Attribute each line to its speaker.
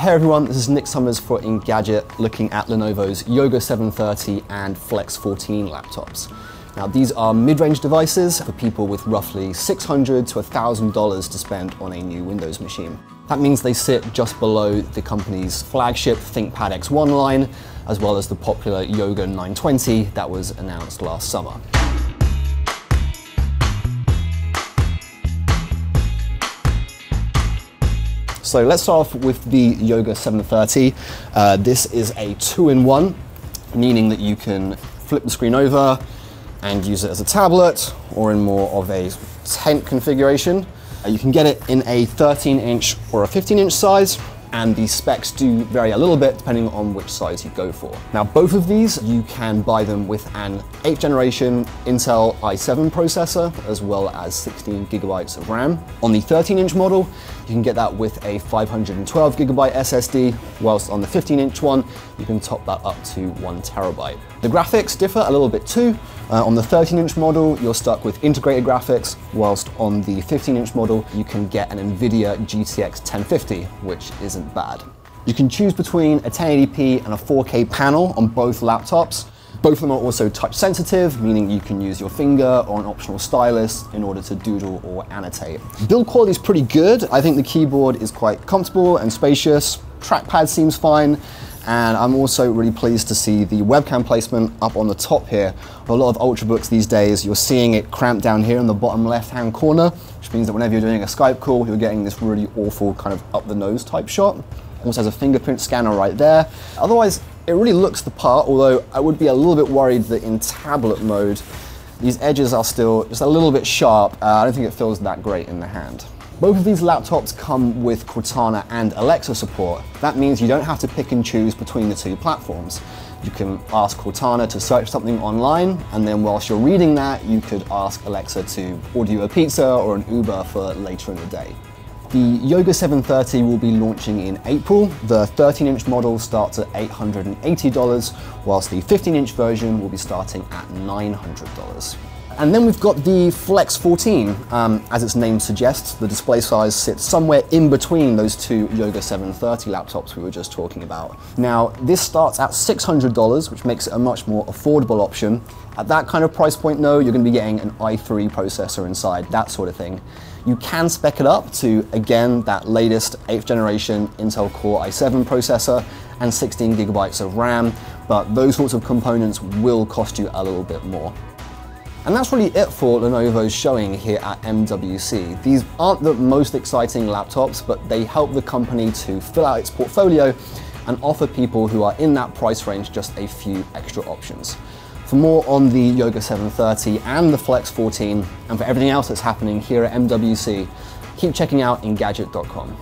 Speaker 1: Hey everyone, this is Nick Summers for Engadget, looking at Lenovo's Yoga 730 and Flex 14 laptops. Now these are mid-range devices for people with roughly $600 to $1,000 to spend on a new Windows machine. That means they sit just below the company's flagship ThinkPad X1 line, as well as the popular Yoga 920 that was announced last summer. So let's start off with the Yoga 730. This is a 2-in-1, meaning that you can flip the screen over and use it as a tablet or in more of a tent configuration. You can get it in a 13-inch or a 15-inch size, and the specs do vary a little bit depending on which size you go for. Now both of these, you can buy them with an 8th generation Intel i7 processor as well as 16 gigabytes of RAM. On the 13-inch model, you can get that with a 512 gigabyte SSD, whilst on the 15-inch one, you can top that up to 1 terabyte. The graphics differ a little bit too. On the 13-inch model, you're stuck with integrated graphics, whilst on the 15-inch model, you can get an NVIDIA GTX 1050, which isn't bad. You can choose between a 1080p and a 4K panel on both laptops. Both of them are also touch sensitive, meaning you can use your finger or an optional stylus in order to doodle or annotate. Build quality is pretty good. I think the keyboard is quite comfortable and spacious. Trackpad seems fine. And I'm also really pleased to see the webcam placement up on the top here. A lot of Ultrabooks these days, you're seeing it cramped down here in the bottom left-hand corner, which means that whenever you're doing a Skype call, you're getting this really awful kind of up-the-nose type shot. Also has a fingerprint scanner right there. Otherwise, it really looks the part, although I would be a little bit worried that in tablet mode, these edges are still just a little bit sharp. I don't think it feels that great in the hand. Both of these laptops come with Cortana and Alexa support. That means you don't have to pick and choose between the two platforms. You can ask Cortana to search something online, and then whilst you're reading that, you could ask Alexa to order you a pizza or an Uber for later in the day. The Yoga 730 will be launching in April. The 13-inch model starts at $880, whilst the 15-inch version will be starting at $900. And then we've got the Flex 14. As its name suggests, the display size sits somewhere in between those two Yoga 730 laptops we were just talking about. Now, this starts at $600, which makes it a much more affordable option. At that kind of price point, though, you're going to be getting an i3 processor inside, that sort of thing. You can spec it up to, again, that latest 8th generation Intel Core i7 processor and 16 gigabytes of RAM, but those sorts of components will cost you a little bit more. And that's really it for Lenovo's showing here at MWC. These aren't the most exciting laptops, but they help the company to fill out its portfolio and offer people who are in that price range just a few extra options. For more on the Yoga 730 and the Flex 14, and for everything else that's happening here at MWC, keep checking out Engadget.com.